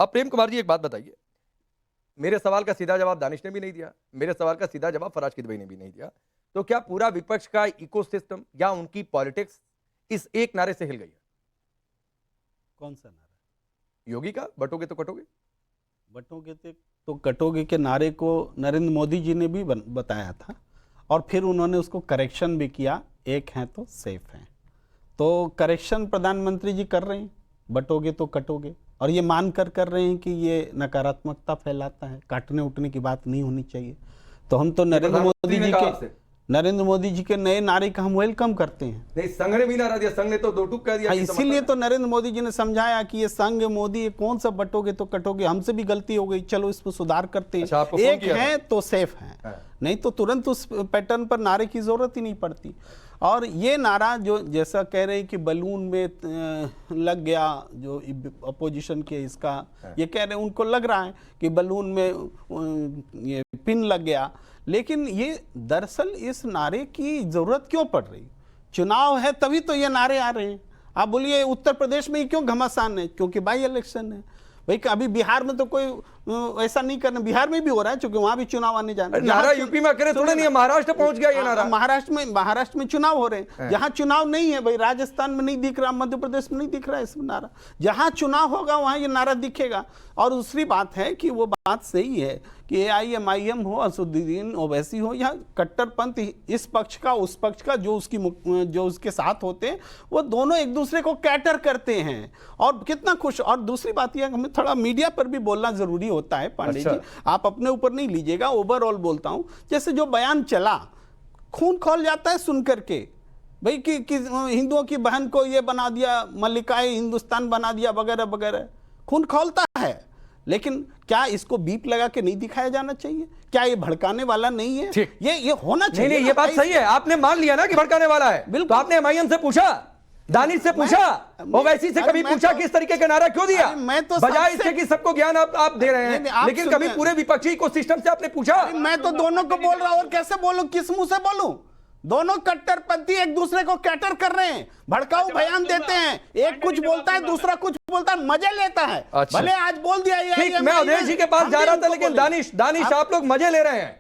अब प्रेम कुमार जी एक बात बताइए, मेरे सवाल का सीधा जवाब दानिश ने भी नहीं दिया, मेरे सवाल का सीधा जवाब फराज किदवई ने भी नहीं दिया, तो क्या पूरा विपक्ष का इकोसिस्टम या उनकी पॉलिटिक्स इस एक नारे से हिल गई है? कौन सा नारा? योगी का बटोगे तो कटोगे? बटोगे तो कटोगे के नारे को नरेंद्र मोदी जी ने भी बताया था और फिर उन्होंने उसको करेक्शन भी किया, एक हैं तो सेफ हैं। तो करेक्शन प्रधानमंत्री जी कर रहे हैं, बटोगे तो कटोगे, और ये मान कर रहे हैं कि ये नकारात्मकता फैलाता है, काटने उठने की बात नहीं होनी चाहिए। तो हम तो नरेंद्र मोदी जी के नए नारे का हम वेलकम करते हैं। नहीं, संघ ने भी नारा दिया, संघ ने तो दो टूक कह दिया। इसीलिए तो नरेंद्र मोदी जी ने समझाया कि ये संघ मोदी ये कौन सा बटोगे तो कटोगे, हमसे भी गलती हो गई, चलो इसमें सुधार करते हैं। अच्छा, एक है तो सेफ है, नहीं तो तुरंत उस पैटर्न पर नारे की जरूरत ही नहीं पड़ती। और ये नारा जो जैसा कह रहे हैं कि बलून में लग गया, जो अपोजिशन के इसका ये कह रहे हैं, उनको लग रहा है कि बलून में ये पिन लग गया, लेकिन ये दरअसल इस नारे की जरूरत क्यों पड़ रही? चुनाव है तभी तो ये नारे आ रहे हैं। आप बोलिए उत्तर प्रदेश में ही क्यों घमासान है? क्योंकि बाई इलेक्शन है भाई। अभी बिहार में तो कोई ऐसा नहीं करना, बिहार में भी हो रहा है क्योंकि वहां भी चुनाव आने जाना। नारा यूपी में करे थोड़ा नहीं है, महाराष्ट्र पहुंच गया ये नारा। महाराष्ट्र में चुनाव हो रहे हैं, जहां चुनाव नहीं है भाई, राजस्थान में नहीं दिख रहा, मध्य प्रदेश में नहीं दिख रहा है इसमें नारा। जहां चुनाव होगा वहां ये नारा दिखेगा। और दूसरी बात है कि वो बात सही है कि AIMIM हो, असदुद्दीन ओवैसी हो, या कट्टरपंथ इस पक्ष का उस पक्ष का जो उसके साथ होते हैं, वो दोनों एक दूसरे को कैटर करते हैं और कितना खुश। और दूसरी बात यह हमें थोड़ा मीडिया पर भी बोलना जरूरी होता है पांडे जी, आप अपने ऊपर नहीं लीजिएगा, ओवरऑल बोलता हूं। जैसे जो बयान चला, खून खौल जाता है सुन करके भाई कि हिंदुओं की बहन को ये बना दिया, मल्लिकाए हिंदुस्तान बना दिया वगैरह वगैरह, खून खौलता है। लेकिन क्या इसको बीप लगा के नहीं दिखाया जाना चाहिए? क्या ये भड़काने वाला नहीं है? ये होना चाहिए। नहीं, ये बात सही है, आपने मान लिया ना कि भड़काने वाला है। बिल्कुल। तो आपने MIM से पूछा, दानिश से पूछा, ओवैसी से कभी पूछा कि इस तरीके का नारा क्यों दिया? मैं तो बजाय इसके कि सबको ज्ञान आप दे रहे हैं, लेकिन कभी पूरे विपक्षी इकोसिस्टम से आपने पूछा? मैं तो दोनों को बोल रहा हूं, और कैसे बोलूं, किस मुंह से बोलूं? दोनों कट्टरपंथी एक दूसरे को कैटर कर रहे हैं, भड़काऊ बयान देते हैं, एक कुछ बोलता है दूसरा कुछ बोलता है, मजे लेता है। भले आज बोल दिया ये, मैं अवधेश जी के पास जा रहा था, लेकिन दानिश आप लोग मजे ले रहे हैं।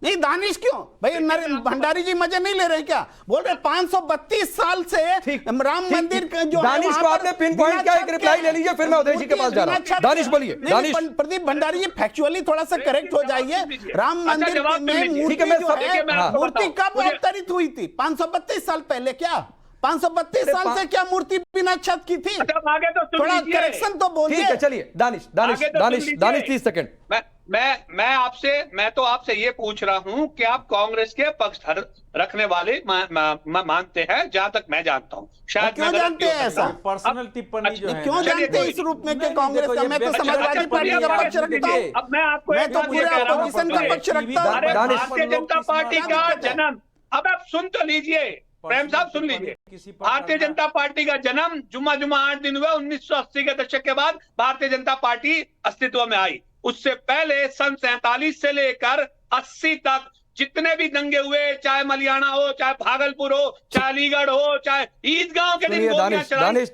नहीं, दानिश क्यों भाई? भंडारी जी मजे नहीं ले रहे क्या? बोल रहे 532 साल से राम मंदिर जो दानिश को आपने पिन पॉइंट का एक रिप्लाई ले लीजिए, फिर मैं अवधेश जी के पास जा रहा हूं। दानिश बोलिए। दानिश, प्रदीप भंडारी जी फैक्चुअली थोड़ा सा करेक्ट हो जाइए। राम मंदिर में मूर्ति कब अवतरित हुई थी? 532 साल पहले। क्या 532 साल से क्या मूर्ति बिना छत की थी? थोड़ा करेक्शन तो बोलिए। ठीक है, चलिए दानिश 30 सेकंड। मैं तो आपसे ये पूछ रहा हूं कि आप कांग्रेस के पक्ष रखने वाले मानते हैं, जहां तक मैं जानता हूं। शायद क्यों जानते हैं ऐसा? पर्सनल टिप्पणी जो है, क्यों जानते हैं इस रूप में कि कांग्रेस का? मैं तो समाजवादी पार्टी का पक्ष रखता हूं। अब मैं आपको मैं तो पूरे अपोजिशन का पक्ष रखता हूं। भारतीय जनता पार्टी का जन्म, अब आप सुन तो लीजिए, प्रेम साहब सुन लीजिए। भारतीय जनता पार्टी का जन्म जुम्मा 8 दिन हुआ। 1980 के दशक के बाद भारतीय जनता पार्टी अस्तित्व में आई। उससे पहले सन 47 से लेकर 80 तक जितने भी दंगे हुए, चाहे मलियाना हो, चाहे भागलपुर हो, चाहे अलीगढ़ हो, चाहे ईदगांव के दिन दानिश,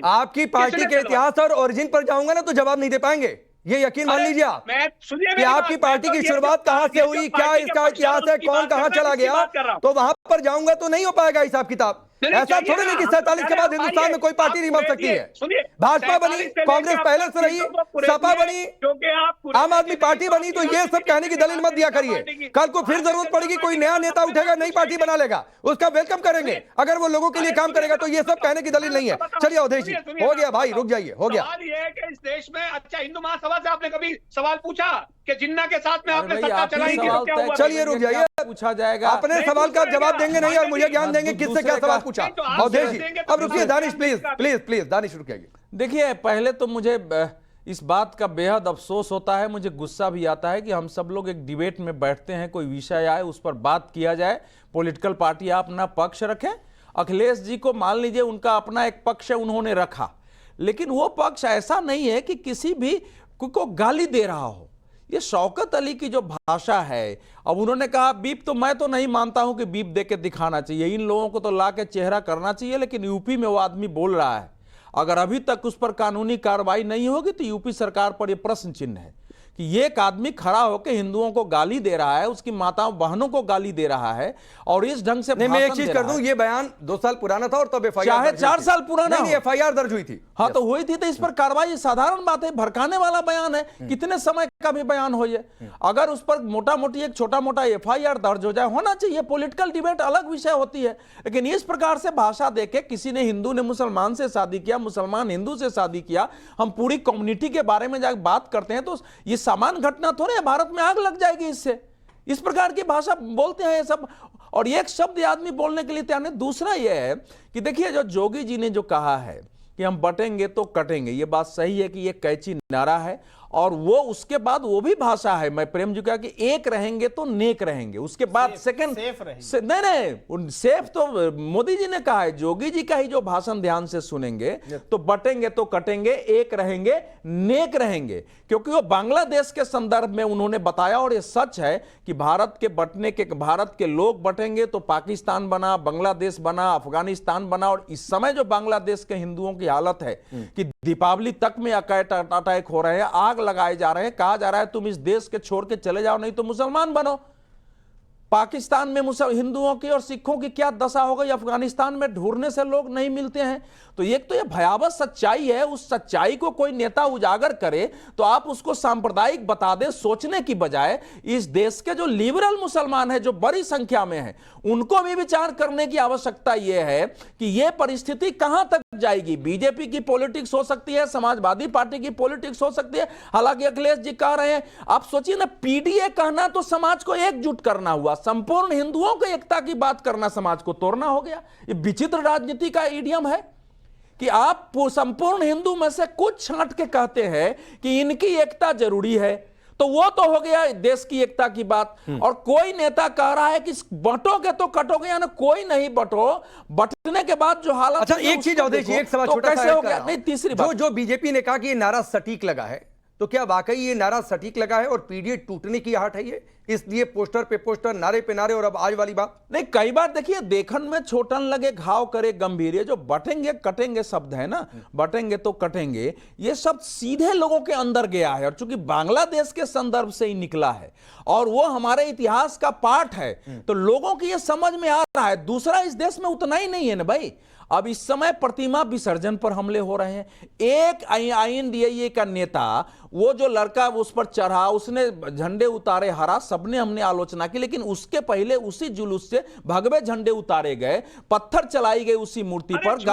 आपकी पार्टी के इतिहास और ओरिजिन पर जाऊंगा ना तो जवाब नहीं दे पाएंगे, ये यकीन मान लीजिए आप। कि आपकी पार्टी की शुरुआत कहां से हुई, क्या इसका इतिहास है, कौन कहां चला गया, तो वहां पर जाऊंगा तो नहीं हो पाएगा हिसाब किताब। ऐसा थोड़ी नहीं कि 47 के बाद हिंदुस्तान में कोई पार्टी नहीं बन सकती है। भाजपा बनी, कांग्रेस पहले से रही, सपा बनी, आम आदमी पार्टी बनी, तो ये सब कहने की दलील मत दिया करिए। कल को फिर जरूरत पड़ेगी, कोई नया नेता उठेगा, नई पार्टी बना लेगा, उसका वेलकम करेंगे। अगर वो लोगों के लिए काम करेगा तो ये सब कहने की दलील नहीं है। चलिए अवधेश जी, हो गया भाई, रुक जाइए, हो गया। इस देश में अच्छा हिंदू महासभा से आपने कभी सवाल पूछा कि जिन्ना के साथ में आपने सत्ता चलाई थी तो क्या हुआ? चलिए रुक जाइए, पूछा जाएगा। अपने सवाल का जवाब देंगे नहीं और मुझे ज्ञान देंगे किससे क्या सवाल पूछा। अवधेश जी अब रुकिए, दानिश प्लीज दानिश रुकिए। देखिए, पहले तो मुझे इस बात का बेहद अफसोस होता है, मुझे गुस्सा भी आता है कि हम सब लोग एक डिबेट में बैठते हैं, कोई विषय आए उस पर बात किया जाए, पॉलिटिकल पार्टी अपना पक्ष रखें। अखिलेश जी को मान लीजिए उनका अपना एक पक्ष उन्होंने रखा, लेकिन वो पक्ष ऐसा नहीं है कि किसी भी को गाली दे रहा हो। ये शौकत अली की जो भाषा है, अब उन्होंने कहा बीप, तो मैं तो नहीं मानता हूं कि बीप दे के दिखाना चाहिए, इन लोगों को तो ला के चेहरा करना चाहिए, लेकिन यूपी में वो आदमी बोल रहा है। अगर अभी तक उस पर कानूनी कार्रवाई नहीं होगी तो यूपी सरकार पर यह प्रश्न चिन्ह है कि ये एक आदमी खड़ा होकर हिंदुओं को गाली दे रहा है, उसकी माताओं बहनों को गाली दे रहा है और इस ढंग से नहीं, मैं एक चीज कर दूं, ये बयान 2 साल पुराना था और तब एफआईआर चाहे 4 साल पुराना नहीं, एफआईआर दर्ज हुई थी। हाँ तो हुई थी, तो इस पर कार्रवाई साधारण बात है, भड़काने वाला बयान है, कितने समय का भी बयान हो ये, अगर उस पर मोटा मोटी एक छोटा मोटा एफआईआर दर्ज हो जाए, होना चाहिए। पॉलिटिकल डिबेट अलग विषय होती है, लेकिन इस प्रकार से भाषा देके किसी ने हिंदू ने मुसलमान से शादी किया, मुसलमान हिंदू से शादी किया, हम पूरी कम्युनिटी के बारे में जाकर बात करते हैं, तो ये सामान्य घटना थोड़े, भारत में आग लग जाएगी इससे। इस प्रकार की भाषा बोलते हैं ये सब, और एक शब्द आदमी बोलने के लिए तैयार नहीं। दूसरा यह है कि देखिए, जो जोगी जी ने जो कहा है कि हम बटेंगे तो कटेंगे, ये बात सही है कि ये कैची नारा है, और वो उसके बाद वो भी भाषा है, मैं प्रेम जी कहा कि एक रहेंगे तो नेक रहेंगे, उसके बाद सेकंड नहीं सेफ तो मोदी जी ने कहा है, जोगी जी का ही जो भाषण ध्यान से सुनेंगे तो बटेंगे तो कटेंगे, एक रहेंगे नेक रहेंगे, क्योंकि वो बांग्लादेश के संदर्भ में उन्होंने बताया, और ये सच है कि भारत के बटने के, भारत के लोग बटेंगे तो पाकिस्तान बना, बांग्लादेश बना, अफगानिस्तान बना, और इस समय जो बांग्लादेश के हिंदुओं की हालत है कि दीपावली तक में अटैक हो रहे हैं, आग लगाए जा रहे हैं, कहा जा रहा है तुम इस देश के छोड़ के चले जाओ नहीं तो मुसलमान बनो। पाकिस्तान में हिंदुओं की और सिखों की क्या दशा हो गई, अफगानिस्तान में ढूंढने से लोग नहीं मिलते हैं। तो एक तो ये भयावह सच्चाई है, उस सच्चाई को कोई नेता उजागर करे तो आप उसको सांप्रदायिक बता दे, सोचने की बजाय इस देश के जो लिबरल मुसलमान है, जो बड़ी संख्या में है, उनको भी विचार करने की आवश्यकता यह है कि यह परिस्थिति कहां तक जाएगी। बीजेपी की पॉलिटिक्स हो सकती है, समाजवादी पार्टी की पॉलिटिक्स हो सकती है, हालांकि अखिलेश जी कह रहे हैं, आप सोचिए ना, पीडीए कहना तो समाज को एकजुट करना हुआ, संपूर्ण हिंदुओं को एकता की बात करना समाज को तोड़ना हो गया। ये विचित्र राजनीति का इडियम है कि आप संपूर्ण हिंदू में से कुछ छांट के कहते हैं कि इनकी एकता जरूरी है, तो वो तो हो गया देश की एकता की बात। और कोई नेता कह रहा है कि बटोगे तो कटोगे, यानी कोई नहीं बटो, बटने के बाद जो हालत। अच्छा, एक चीज अवधेश जी, एक सवाल तो छोटा कैसे हो गया? नहीं, तीसरी बात, जो बीजेपी ने कहा कि ये नारा सटीक लगा है, तो क्या वाकई ये नारा सटीक लगा है और पीडीए टूटने की आहट है ये, इसलिए पोस्टर पे पोस्टर, नारे पे नारे, और अब आज वाली बात? नहीं, कई बार देखिए, देखन में छोटन लगे घाव करे गंभीर, ये जो बटेंगे कटेंगे शब्द है ना, बटेंगे तो कटेंगे, ये शब्द सीधे लोगों के अंदर गया है, और चूंकि बांग्लादेश के संदर्भ से ही निकला है और वो हमारे इतिहास का पार्ट है, तो लोगों की ये समझ में आ रहा है। दूसरा, इस देश में उतना ही नहीं है ना भाई, अब इस समय प्रतिमा विसर्जन पर हमले हो रहे हैं। एक INDIA का नेता, वो जो लड़का उस पर चढ़ा, उसने झंडे उतारे हरा, सबने हमने आलोचना की, लेकिन उसके पहले उसी जुलूस से भगवे झंडे उतारे गए, पत्थर चलाई गई उसी मूर्ति पर,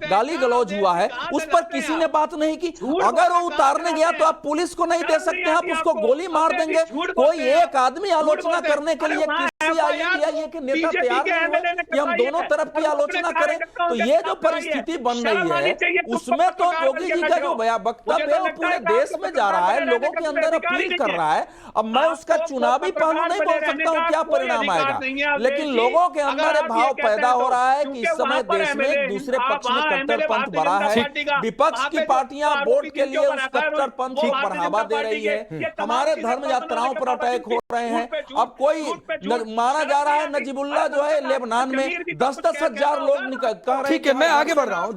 गाली गलौज हुआ है, उस पर किसी ने बात नहीं की। अगर वो उतारने गया तो आप पुलिस को नहीं दे सकते, आप उसको गोली मार देंगे। कोई एक आदमी आलोचना करने के लिए किसी INDIA के नेता तैयार नहीं हुए कि हम दोनों तरफ की आलोचना करें। तो ये जो परिस्थिति बन रही है, उसमें तो योगी जी का जो वक्तव्य है वो पूरे देश में जा रहा है, लोगों के अंदर अपील कर रहा है। अब मैं उसका चुनावी पहलू नहीं बोल सकता हूं क्या परिणाम आएगा, लेकिन लोगों के अंदर भाव पैदा हो रहा है कि इस समय देश में दूसरे पक्ष में कट्टरपंथ बढ़ा है, विपक्ष की पार्टियां वोट के लिए उस कट्टरपंथ को बढ़ावा दे रही है, हमारे धर्म यात्राओं पर अटैक हो रहे हैं। अब कोई माना जा रहा है, नजीबुल्ला जो है लेबनान में 10-10 हजार लोग कह रहे हैं। ठीक है, मैं आगे बढ़ रहा हूं।